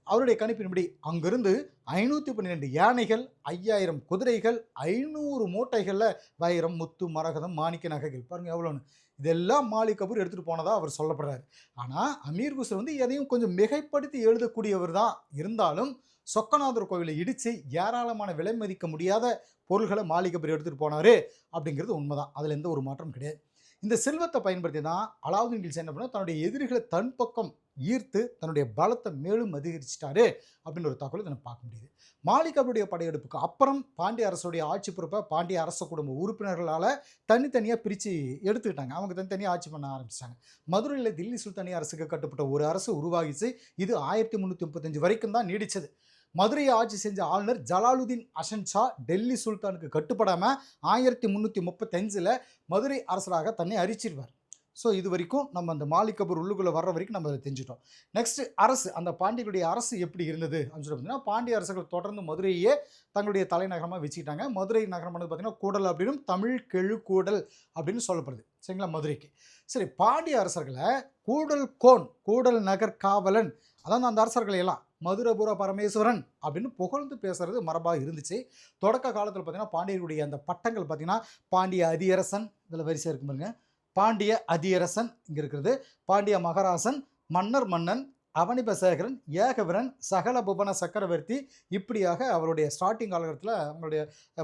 அவருடைய கணிப்பின்படி அங்கிருந்து 512 யானைகள், 5000 குதிரைகள், 500 மூட்டைகளில் வைரம், முத்து, மரகதம், மாணிக்க நகைகள், பாருங்கள் எவ்வளோன்னு, இதெல்லாம் மாலிக் கபூர் எடுத்துகிட்டு போனதாக அவர் சொல்லப்படுறாரு. ஆனால் அமீர் குஸ்ரு வந்து எதையும் கொஞ்சம் மிகைப்படுத்தி எழுதக்கூடியவர் தான். இருந்தாலும் சொக்கநாதர் கோவிலை இடித்து ஏராளமான விலை மதிக்க முடியாத பொருள்களை மாலிக் கபூர் எடுத்துகிட்டு போனார் அப்படிங்கிறது உண்மைதான். அதில் எந்த ஒரு மாற்றம் கிடையாது. இந்த செல்வத்தை பயன்படுத்தி தான் அலாவுதீன் கில்ஜி என்ன பண்ணால் தன்னுடைய எதிரிகளை தன் பக்கம் ஈர்த்து தன்னுடைய பலத்தை மேலும் அதிகரிச்சிட்டாரு அப்படின்னு ஒரு தகவலை நம்ம பார்க்க முடியுது. மாலிக் கபூருடைய படையெடுப்புக்கு அப்புறம் பாண்டிய அரசுடைய ஆட்சி பொறுப்பை பாண்டிய அரச குடும்ப உறுப்பினர்களால் தனித்தனியாக பிரித்து எடுத்துக்கிட்டாங்க. அவங்க தனித்தனியாக ஆட்சி பண்ண ஆரம்பிச்சிட்டாங்க. மதுரையில் தில்லி சுல்தானிய அரசுக்கு கட்டுப்பட்ட ஒரு அரசு உருவாகிச்சு. இது 1335 வரைக்கும் தான் நீடித்தது. மதுரையை ஆட்சி செஞ்ச ஆளுநர் ஜலாலுதீன் அஷன் ஷா டெல்லி சுல்தானுக்கு கட்டுப்படாமல் 1335 மதுரை அரசராக தன்னை அறிச்சிருவார். ஸோ இது வரைக்கும் நம்ம அந்த மாலிக் கபூர் உள்ளுக்குள்ளே வர்ற வரைக்கும் நம்ம அதை தெரிஞ்சிட்டோம். நெக்ஸ்ட்டு அரசு, அந்த பாண்டியர்களுடைய அரசு எப்படி இருந்தது அப்படின்னு சொல்லி பார்த்தீங்கன்னா, பாண்டிய அரசர்கள் தொடர்ந்து மதுரையே தங்களுடைய தலைநகரமாக வச்சுக்கிட்டாங்க. மதுரை நகரமானது பார்த்திங்கன்னா கூடல் அப்படின்னும் தமிழ் கெழு கூடல் அப்படின்னு சொல்லப்படுது. சரிங்களா, மதுரைக்கு. சரி, பாண்டிய அரசர்களை கூடல் கோன், கூடல் நகர் காவலன், அதான் அந்த அரசர்களை எல்லாம் மதுரபுர பரமேஸ்வரன் அப்படின்னு புகழ்ந்து பேசுறது மரபாக இருந்துச்சு. தொடக்க காலத்தில் பார்த்திங்கன்னா பாண்டியர்களுடைய அந்த பட்டங்கள் பார்த்திங்கன்னா பாண்டிய அதியரசன், இதில் வரிசை இருக்கும் பாருங்க, பாண்டிய அதியரசன் இங்கே இருக்கிறது, பாண்டிய மகராசன், மன்னர் மன்னன், அவனிபசேகரன், ஏகவரன், சகல புவன சக்கரவர்த்தி, இப்படியாக அவருடைய ஸ்டார்டிங் காலகட்டத்தில் அவங்களுடைய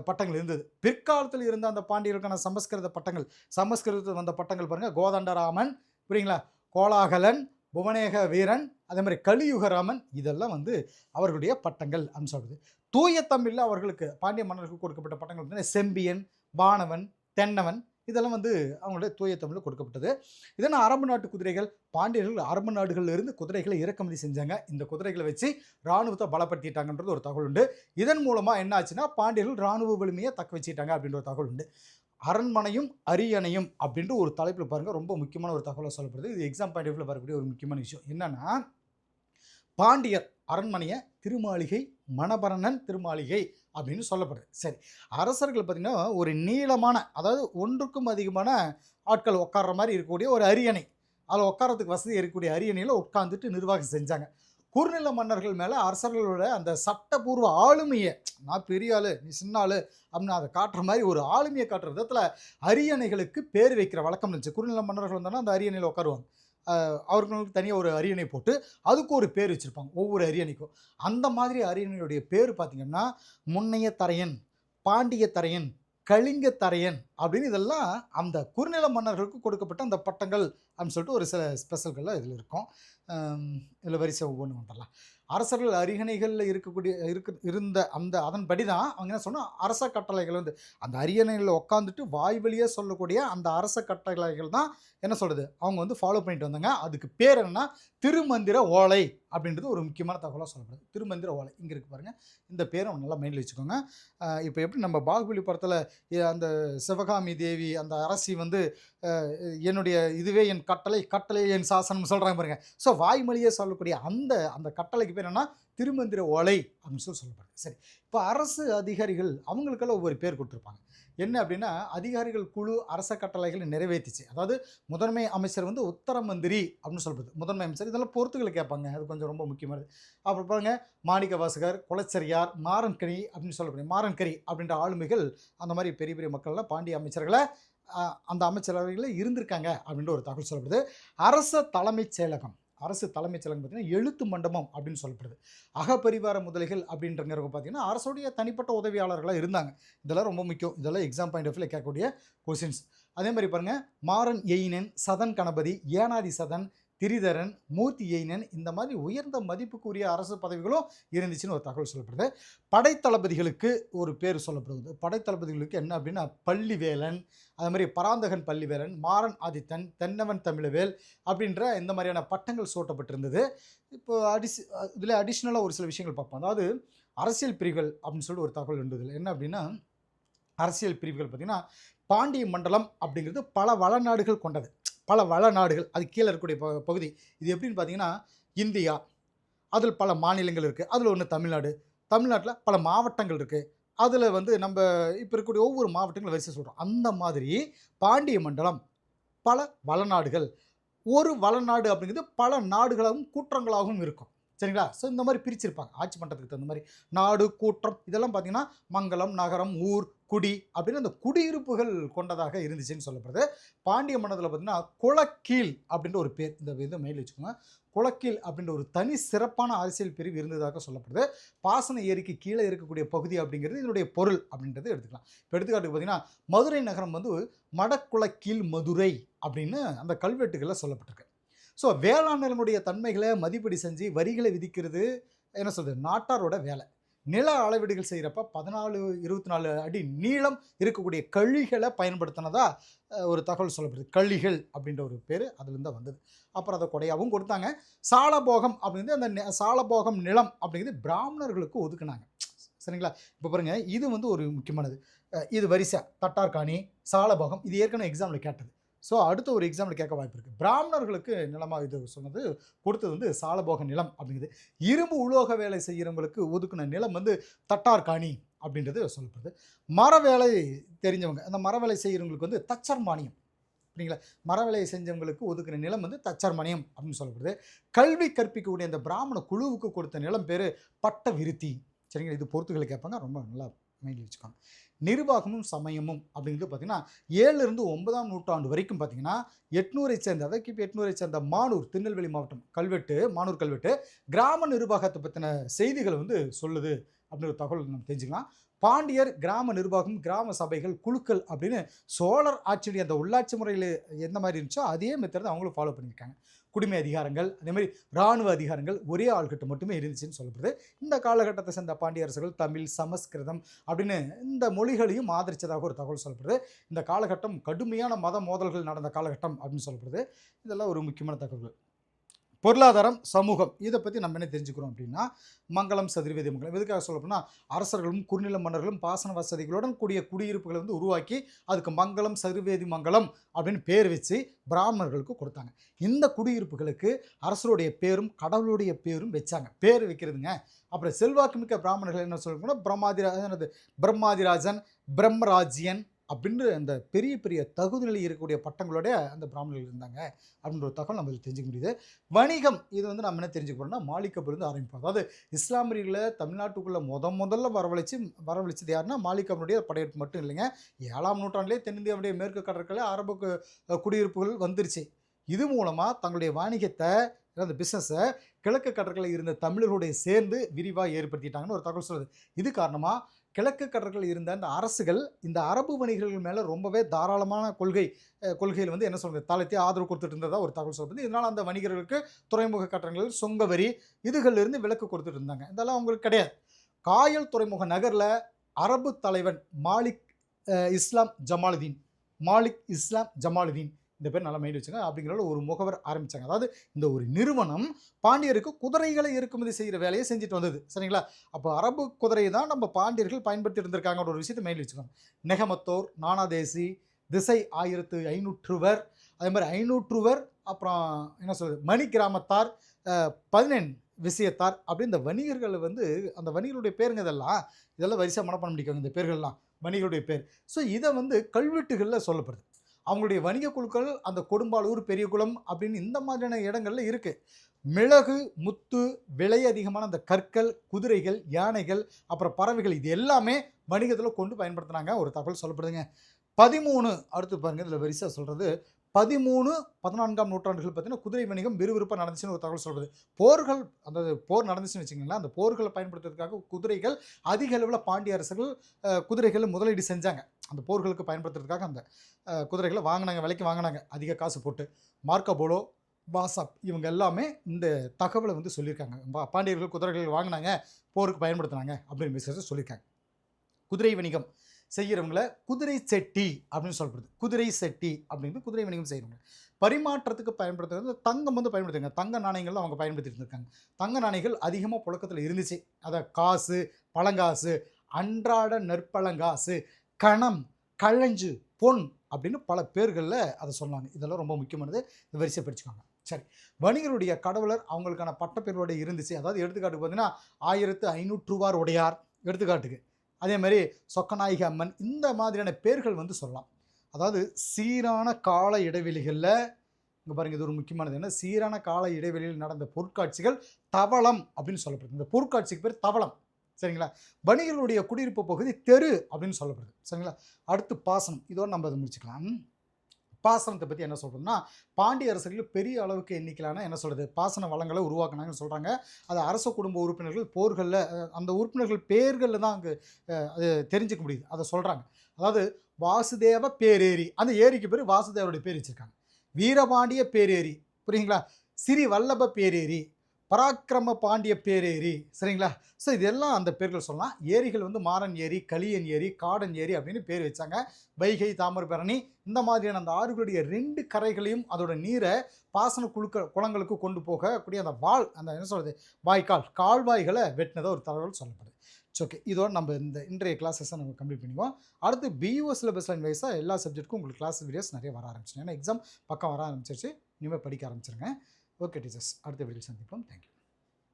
பட்டங்கள் இருந்தது. பிற்காலத்தில் இருந்த அந்த பாண்டியர்களுக்கான சமஸ்கிருத பட்டங்கள், சமஸ்கிருதத்தில் வந்த பட்டங்கள் பாருங்கள், கோதண்டராமன், புரியுங்களா, கோலாகலன், புவனேக வீரன், அதே மாதிரி கலியுகராமன், இதெல்லாம் வந்து அவர்களுடைய பட்டங்கள் அப்படின்னு சொல்கிறது. தூய தமிழில் அவர்களுக்கு பாண்டிய மன்னர்களுக்கு கொடுக்கப்பட்ட பட்டங்கள் பார்த்தீங்கன்னா செம்பியன், வானவன், தென்னவன், இதெல்லாம் வந்து அவங்களுடைய தூய தமிழில் கொடுக்கப்பட்டது. இதனால் அரபு நாட்டு குதிரைகள், பாண்டியர்கள் அரபு நாடுகளில் இருந்து குதிரைகளை இறக்குமதி செஞ்சாங்க. இந்த குதிரைகளை வச்சு இராணுவத்தை பலப்படுத்திட்டாங்கன்றது ஒரு தகவல் உண்டு. இதன் மூலமாக என்ன ஆச்சுன்னா பாண்டியர்கள் இராணுவ வலிமையை தக்க வச்சுட்டாங்க அப்படின்ற ஒரு தகவல் உண்டு. அரண்மனையும் அரியணையும் அப்படின்ட்டு ஒரு தலைப்பில் பாருங்கள், ரொம்ப முக்கியமான ஒரு தகவலை சொல்லப்படுது. இது எக்ஸாம் பாயிண்ட் ஆஃப் வியூவில் வரக்கூடிய ஒரு முக்கியமான விஷயம் என்னன்னா, பாண்டியர் அரண்மனையை திருமாளிகை, மணபரணன் திருமாளிகை அப்படின்னு சொல்லப்படுது. சரி, அரசர்கள் பார்த்திங்கன்னா ஒரு நீளமான, அதாவது ஒன்றுக்கும் அதிகமான ஆட்கள் உட்கார்ற மாதிரி இருக்கக்கூடிய ஒரு அரியணை, அதில் உட்காரத்துக்கு வசதி இருக்கக்கூடிய அரியணையில் உட்காந்துட்டு நிர்வாகம் செஞ்சாங்க. குறுநில மன்னர்கள் மேலே அரசர்களோட அந்த சட்டப்பூர்வ ஆளுமையை, நான் பெரிய ஆள் நீ சின்ன ஆள் அப்படின்னு அதை காட்டுற மாதிரி ஒரு ஆளுமையை காட்டுற விதத்தில் அரியணைகளுக்கு பேர் வைக்கிற வழக்கம் இருந்துச்சு. குறுநில மன்னர்கள் வந்தோன்னா அந்த அரியணையில் உட்காருவாங்க. அவர்களுக்கு தனியாக ஒரு அரியணை போட்டு அதுக்கு ஒரு பேர் வச்சுருப்பாங்க ஒவ்வொரு அரியணைக்கும். அந்த மாதிரி அரியணையுடைய பேர் பார்த்திங்கன்னா முன்னைய தரையன், பாண்டிய தரையன், கலிங்க தரையன் அப்படின்னு இதெல்லாம் அந்த குறுநில மன்னர்களுக்கு கொடுக்கப்பட்ட அந்த பட்டங்கள் அப்படின்னு சொல்லிட்டு ஒரு சில ஸ்பெஷல்கள்லாம் இதில் இருக்கும். இதில் வரிசை ஒவ்வொன்று வந்துடலாம். அரசர்கள் அரியணைகளில் இருந்த அந்த அதன்படி தான் அவங்க என்ன சொன்னால் அரச கட்டளைகள் வந்து அந்த அரியணையில் உட்காந்துட்டு வாய் வழியே சொல்லக்கூடிய அந்த அரச கட்டளைகள் தான் என்ன சொல்கிறது அவங்க வந்து ஃபாலோ பண்ணிட்டு வந்தாங்க. அதுக்கு பேர் என்னென்னா திருமந்திர ஓலை அப்படின்றது ஒரு முக்கியமான தகவலாக சொல்லப்படுது. திருமந்திர ஓலை இங்கே இருக்குது பாருங்கள், இந்த பேரை நல்லா மைண்டில் வச்சுக்கோங்க. இப்போ எப்படி நம்ம பாகுபலி படத்தில் அந்த சிவகாமி தேவி அந்த அரசி வந்து என்னுடைய இதுவே என் கட்டளை, கட்டளை என் சாசனம் சொல்கிறாங்க பாருங்கள். ஸோ வாய்மொழியே சொல்லக்கூடிய அந்த கட்டளைக்கு பேர் என்னன்னா திருமந்திர ஓலை அப்படின்னு சொல்லப்படுது. சரி, இப்போ அரசு அதிகாரிகள் அவங்களுக்கெல்லாம் ஒவ்வொரு பேர் கொடுத்துருப்பாங்க. என்ன அப்படின்னா, அதிகாரிகள் குழு அரச கட்டளைகளை நிறைவேற்றிச்சு. அதாவது முதன்மை அமைச்சர் வந்து உத்தர மந்திரி அப்படின்னு சொல்றது. முதன்மை அமைச்சர் இதெல்லாம் பொறுத்துகளை கேட்பாங்க. அது கொஞ்சம் ரொம்ப முக்கியமானது. அப்புறம் பாருங்க, மாணிக்க வாசகர், குலச்சரியார், மாறன்கனி அப்படின்னு சொல்லக்கூடிய மாறன்கரி அப்படின்ற ஆளுமைகள் அந்த மாதிரி பெரிய பெரிய மக்கள்லாம் பாண்டிய அமைச்சர்களை அந்த அமைச்சரவைகளில் இருந்திருக்காங்க அப்படின்ற ஒரு தகவல் சொல்லப்படுது. அரச தலைமைச் செயலகம் பார்த்தீங்கன்னா எழுத்து மண்டபம் அப்படின்னு சொல்லப்படுது. அகப்பரிவார முதலிகள் அப்படின்றவங்க பார்த்தீங்கன்னா அரசுடைய தனிப்பட்ட உதவியாளர்களாக இருந்தாங்க. இதெல்லாம் ரொம்ப முக்கியம். இதெல்லாம் எக்ஸாம் பாயிண்ட் ஆஃப் வியூவில் கேட்கக்கூடிய கொஸ்டின்ஸ். அதே மாதிரி பாருங்க, மாறன் எயினன், சதன் கணபதி, ஏனாதி சதன், திரிதரன், மூர்த்தி எயினன் இந்த மாதிரி உயர்ந்த மதிப்புக்குரிய அரசு பதவிகளும் இருந்துச்சுன்னு ஒரு தகவல் சொல்லப்படுது. படைத்தளபதிகளுக்கு ஒரு பேர் சொல்லப்படுது. படைத்தளபதிகளுக்கு என்ன அப்படின்னா பள்ளிவேலன், அது மாதிரி பராந்தகன் பள்ளிவேலன், மாறன் ஆதித்தன், தென்னவன் தமிழவேல் அப்படின்ற இந்த மாதிரியான பட்டங்கள் சூட்டப்பட்டிருந்தது. இப்போ இதில் அடிஷ்னலாக ஒரு சில விஷயங்கள் பார்ப்போம். அதாவது அரசியல் பிரிவுகள் அப்படின்னு சொல்லிட்டு ஒரு தகவல் இருந்தது. என்ன அப்படின்னா, அரசியல் பிரிவுகள் பார்த்திங்கன்னா பாண்டிய மண்டலம் அப்படிங்கிறது பல வளநாடுகள் கொண்டது. பல வளநாடுகள் அது கீழே இருக்கக்கூடிய பகுதி. இது எப்படின்னு பார்த்தீங்கன்னா, இந்தியா அதில் பல மாநிலங்கள் இருக்குது. அதில் ஒன்று தமிழ்நாடு. தமிழ்நாட்டில் பல மாவட்டங்கள் இருக்குது. அதில் வந்து நம்ம இப்போ இருக்கக்கூடிய ஒவ்வொரு மாவட்டங்களும் வரிசை சொல்கிறோம். அந்த மாதிரி பாண்டிய மண்டலம் பல வளநாடுகள். ஒரு வளநாடு அப்படிங்கிறது பல நாடுகளாகவும் கூற்றங்களாகவும் இருக்கும். சரிங்களா? ஸோ இந்த மாதிரி பிரிச்சிருப்பாங்க ஆட்சி பண்ணுறதுக்கு தகுந்த மாதிரி. நாடு, கூற்றம் இதெல்லாம் பார்த்தீங்கன்னா மங்கலம், நகரம், ஊர், குடி அப்படின்னு அந்த குடியிருப்புகள் கொண்டதாக இருந்துச்சுன்னு சொல்லப்படுது. பாண்டிய மண்டலத்தில் பார்த்தீங்கன்னா குளக்கீழ் அப்படின்ற ஒரு பேர், இந்த இதை மெயில் வச்சுக்கோங்க. குளக்கீழ் அப்படின்ற ஒரு தனி சிறப்பான அரசியல் பிரிவு இருந்ததாக சொல்லப்படுது. பாசன ஏரிக்கு கீழே இருக்கக்கூடிய பகுதி அப்படிங்கிறது இதனுடைய பொருள் அப்படின்றது எடுத்துக்கலாம். இப்போ எடுத்துக்காட்டுக்கு பார்த்தீங்கன்னா மதுரை நகரம் வந்து மடக்குளக்கீழ் மதுரை அப்படின்னு அந்த கல்வெட்டுகளில் சொல்லப்பட்டிருக்கு. ஸோ வேளாண்மையினுடைய தன்மைகளை மதிப்பீடு செஞ்சு வரிகளை விதிக்கிறது என்ன சொல்கிறது நாட்டாரோட வேலை. நில அளவீடுகள் செய்கிறப்ப 14-24 அடி நீளம் இருக்கக்கூடிய கழிகளை பயன்படுத்தினதா ஒரு தகவல் சொல்லப்படுது. கழிகள் அப்படின்ற ஒரு பேர் அதுலேருந்து வந்தது. அப்புறம் அதை கொடையாகவும் கொடுத்தாங்க. சாலபோகம் அப்படிங்கிறது அந்த சாலபோகம் நிலம் அப்படிங்கிறது பிராமணர்களுக்கு ஒதுக்குனாங்க. சரிங்களா? இப்போ பாருங்கள், இது வந்து ஒரு முக்கியமானது. இது வரிசை தட்டார்காணி, சாலபோகம் இது ஏற்கனவே எக்ஸாமில் கேட்டது. ஸோ அடுத்த ஒரு எக்ஸாம்பிள் கேட்க வாய்ப்பு இருக்குது. பிராமணர்களுக்கு நிலமாக இது சொன்னது கொடுத்தது வந்து சாலபோக நிலம் அப்படிங்கிறது. இரும்பு உலோக வேலை செய்கிறவங்களுக்கு ஒதுக்குன நிலம் வந்து தட்டார்காணி அப்படின்றது சொல்லப்படுது. மர வேலை தெரிஞ்சவங்க, அந்த மர வேலை செய்கிறவங்களுக்கு வந்து தச்சர் மானியம். சரிங்களா? மர வேலையை செஞ்சவங்களுக்கு ஒதுக்குன நிலம் வந்து தச்சர் மானியம் அப்படின்னு சொல்லப்படுது. கல்வி கற்பிக்கக்கூடிய அந்த பிராமண குழுவுக்கு கொடுத்த நிலம் பேர் பட்ட விருத்தி. சரிங்களா? இது பொறுத்துகளை கேட்பாங்க, ரொம்ப நல்லா மைண்டில் வச்சுக்கோங்க. நிர்வாகமும் சமயமும் அப்படிங்கிறது பார்த்தீங்கன்னா 7லிருந்து 9ஆம் நூற்றாண்டு வரைக்கும் பார்த்தீங்கன்னா 800 சேர்ந்த, அதாவது கிபி 800 சேர்ந்த மானூர், திருநெல்வேலி மாவட்டம் கல்வெட்டு, மானூர் கல்வெட்டு கிராம நிர்வாகத்தை பற்றின செய்திகளை வந்து சொல்லுது அப்படின்னு ஒரு தகவல் நம்ம தெரிஞ்சுக்கலாம். பாண்டியர் கிராம நிர்வாகம், கிராம சபைகள், குழுக்கள் அப்படின்னு சோழர் ஆட்சியுடைய அந்த உள்ளாட்சி முறையில் எந்த மாதிரி இருந்துச்சோ அதே மெத்தட் அவங்களும் ஃபாலோ பண்ணியிருக்காங்க. குடிமை அதிகாரங்கள், அதே மாதிரி இராணுவ அதிகாரங்கள் ஒரே ஆள்கிட்ட மட்டுமே இருந்துச்சுன்னு சொல்லப்படுது. இந்த காலகட்டத்தை சேர்ந்த பாண்டிய அரசுகள் தமிழ், சமஸ்கிருதம் அப்படின்னு இந்த மொழிகளையும் ஆதரித்ததாக ஒரு தகவல் சொல்லப்படுது. இந்த காலகட்டம் கடுமையான மத மோதல்கள் நடந்த காலகட்டம் அப்படின்னு சொல்லப்படுது. இதெல்லாம் ஒரு முக்கியமான தகவல்கள். பொருளாதாரம், சமூகம் இதை பற்றி நம்ம என்ன தெரிஞ்சுக்கிறோம் அப்படின்னா, மங்கலம், சதுர்வேதி மங்கலம் எதுக்காக சொல்லப்போனால் அரசர்களும் குறுநில மன்னர்களும் பாசன வசதிகளுடன் கூடிய குடியிருப்புகளை வந்து உருவாக்கி அதுக்கு மங்கலம், சதுர்வேதி மங்கலம் அப்படின்னு பேர் வச்சு பிராமணர்களுக்கு கொடுத்தாங்க. இந்த குடியிருப்புகளுக்கு அரசருடைய பேரும் கடவுளுடைய பேரும் வச்சாங்க. பேர் வைக்கிறதுங்க. அப்புறம் செல்வாக்குமிக்க பிராமணர்கள் என்ன சொல்லுங்கன்னா பிரம்மாதிராஜன், பிரம்மராஜ்யன் அப்படின்ற அந்த பெரிய பெரிய தகுதியில் இருக்கக்கூடிய பட்டங்களோட அந்த பிராமணர்கள் இருந்தாங்க அப்படின்ற ஒரு தகவல் நம்ம தெரிஞ்சுக்க முடியுது. வணிகம் இது வந்து நம்ம என்ன தெரிஞ்சுக்க போகிறோம்னா மாலிகபுரிலிருந்து ஆரம்பிப்போம். அதாவது இஸ்லாமியர்களை தமிழ்நாட்டுக்குள்ளே முதல்ல வரவழைச்சது யாருன்னா மாலிகபுரியுடைய படையெடுப்பு மட்டும் இல்லைங்க. 7ஆம் நூற்றாண்டிலே தென்னிந்தியாவுடைய மேற்கு கடற்கரை அரபு குடியிருப்புகள் வந்துருச்சு. இது மூலமாக தங்களுடைய வாணிகத்தை, அந்த பிஸ்னஸை கிழக்கு கடற்கரையில் இருந்த தமிழர்களுடைய சேர்ந்து விரிவாக ஏற்படுத்திட்டாங்கன்னு ஒரு தகவல் சொல்லுது. இது காரணமாக கிழக்கு கடற்கரையில் இருந்த அந்த அரசுகள் இந்த அரபு வணிகர்கள் மேலே ரொம்பவே தாராளமான கொள்கையில் வந்து என்ன சொல்கிறது தாளத்தை ஆதரவு கொடுத்துட்டு இருந்ததா ஒரு தகவல் சொல்கிறது. இதனால் அந்த வணிகர்களுக்கு துறைமுக கட்டணங்கள், சொங்க வரி இதுகளிலிருந்து விலக்கு கொடுத்துட்டு இருந்தாங்க. இதெல்லாம் அவங்களுக்கு கிடையாது. காயல் துறைமுக நகரில் அரபு தலைவன் மாலிக் இஸ்லாம் ஜமாலுதீன் இந்த பேர் நல்லா மைண்ட் வச்சுங்க அப்படிங்கிற ஒரு முகவர் ஆரம்பித்தாங்க. அதாவது இந்த ஒரு நிறுவனம் பாண்டியருக்கு குதிரைகளை இறக்குமதி செய்கிற வேலையை செஞ்சுட்டு வந்தது. சரிங்களா? அப்போ அரபு குதிரையை தான் நம்ம பாண்டியர்கள் பயன்படுத்தி இருந்திருக்காங்க ஒரு விஷயத்தை மைண்ட் வச்சுக்கோங்க. நெகமத்தோர், நானாதேசி, திசை 1500, அதே மாதிரி 500, அப்புறம் என்ன சொல்கிறது மணி கிராமத்தார், 15 விஷயத்தார் அப்படி இந்த வணிகர்கள் வந்து அந்த வணிகருடைய பேருங்க இதெல்லாம் வரிசையாக மனப்பாடம் பண்ணிக்கோங்க இந்த பேர்கள்லாம் வணிகருடைய பேர். ஸோ இதை வந்து கல்வெட்டுகளில் சொல்லப்படுது. அவங்களுடைய வணிக குழுக்கள் அந்த கொடும்பாளூர், பெரியகுளம் அப்படின்னு இந்த மாதிரியான இடங்கள்ல இருக்கு. மிளகு, முத்து, விலை அதிகமான அந்த கற்கள், குதிரைகள், யானைகள், அப்புறம் பறவைகள் இது எல்லாமே வணிகத்தில் கொண்டு பயன்படுத்துனாங்க ஒரு தகவல் சொல்லப்படுதுங்க. 13 அடுத்து பாருங்க இதில் வரிசையா சொல்றது 13, 14ஆம் நூற்றாண்டுகள் பார்த்தீங்கன்னா குதிரை வணிகம் விறுவிறுப்பாக நடந்துச்சுன்னு ஒரு தகவல் சொல்றது. போர்கள் அந்த போர் நடந்துச்சுன்னு வச்சுக்கோங்களேன், அந்த போர்களை பயன்படுத்துறதுக்காக குதிரைகள் அதிக அளவில் பாண்டிய அரசர்கள் குதிரைகளை முதலீடு செஞ்சாங்க. அந்த போர்களுக்கு பயன்படுத்துறதுக்காக அந்த குதிரைகளை வாங்கினாங்க, விலைக்கு வாங்கினாங்க அதிக காசு போட்டு. மார்க்கோ போலோ, வாசாப் இவங்க எல்லாமே இந்த தகவலை வந்து சொல்லியிருக்காங்க. பாண்டியர்கள் குதிரைகள் வாங்கினாங்க, போருக்கு பயன்படுத்தினாங்க அப்படின்னு விஷயத்தை சொல்லியிருக்காங்க. குதிரை வணிகம் செய்கிறவங்கள குதிரை செட்டி அப்படின்னு சொல்லப்படுது. குதிரை செட்டி அப்படின்னு குதிரை வணிகம் செய்கிறவங்க. பரிமாற்றத்துக்கு பயன்படுத்துறது தங்கம் வந்து பயன்படுத்துங்க. தங்க நாணயங்கள்லாம் அவங்க பயன்படுத்திட்டு இருக்காங்க. தங்க நாணயங்கள் அதிகமாக புழக்கத்தில் இருந்துச்சு. அதை காசு, பழங்காசு, அன்றாட நற்பழங்காசு, கணம், களஞ்சு, பொன் அப்படின்னு பல பேர்களில் அதை சொன்னாங்க. இதெல்லாம் ரொம்ப முக்கியமானது. இந்த வரிசை படிச்சுக்கோங்க. சரி, வணிகருடைய கடவுளர் அவங்களுக்கான பட்டப்பேரோட இருந்துச்சு. அதாவது எடுத்துக்காட்டுக்கு பார்த்தீங்கன்னா 1500 உடையார் எடுத்துக்காட்டுக்கு. அதே மாதிரி சொக்கநாயகி அம்மன் இந்த மாதிரியான பேர்கள் வந்து சொல்லலாம். அதாவது சீரான கால இடைவெளிகளில் இங்கே பாருங்கள் இது ஒரு முக்கியமானது என்ன சீரான கால இடைவெளியில் நடந்த பொருட்காட்சிகள் தவளம் அப்படின்னு சொல்லப்படுது. இந்த பொருட்காட்சிக்கு பேர் தவளம். சரிங்களா? வணிகர்களுடைய குடியிருப்பு பகுதி தெரு அப்படின்னு சொல்லப்படுது. சரிங்களா? அடுத்து பாசனம். இதோடு நம்ம அதை முடிச்சுக்கலாம். பாசனத்தை பற்றி என்ன சொல்கிறதுனா பாண்டிய அரசர்கள் பெரிய அளவுக்கு எண்ணிக்கையிலான என்ன சொல்கிறது பாசன வளங்களை உருவாக்குனாங்கன்னு சொல்கிறாங்க. அது அரச குடும்ப உறுப்பினர்கள் போர்களில் அந்த உறுப்பினர்கள் பேர்களில் தான் அங்கே அது தெரிஞ்சுக்க முடியுது. அதை சொல்கிறாங்க. அதாவது வாசுதேவ பேரேரி, அந்த ஏரிக்கு பேர் வாசுதேவருடைய பேர் வச்சுருக்காங்க. வீரபாண்டிய பேரேரி, புரியுங்களா? சிறி வல்லப பேரேரி, பராக்கிரம பாண்டிய பேரேரி, சரிங்களா? ஸோ இதெல்லாம் அந்த பேர்கள் சொல்லலாம். ஏரிகள் வந்து மாறன் ஏரி, களியன் ஏரி, காடன் ஏரி அப்படின்னு பேர் வச்சாங்க. வைகை, தாமிரபரணி இந்த மாதிரியான அந்த ஆறுகளுடைய 2 கரைகளையும் அதோட நீரை பாசன குளங்களுக்கு கொண்டு போகக்கூடிய அந்த அந்த என்ன சொல்கிறது வாய்க்கால் கால்வாய்களை வெட்டினதை ஒரு தகவல் சொல்லப்படுது. ஓகே, இதோடு நம்ம இந்த இன்றைய கிளாஸஸை நம்ம கம்ப்ளீட் பண்ணிக்குவோம். அடுத்து பியூஓ சிலபஸ் லைன் வைஸாக எல்லா சப்ஜெக்ட்டுக்கும் உங்களுக்கு கிளாஸ் வீடியோஸ் நிறைய வர ஆரம்பிச்சிடும். ஏன்னா எக்ஸாம் பக்கம் வர ஆரம்பிச்சிருச்சு. இனிமேல் படிக்க ஆரம்பிச்சிருங்க. ஓகே டீச்சர்ஸ், அடுத்த வீடியோ சந்திப்போம். தேங்க்யூ.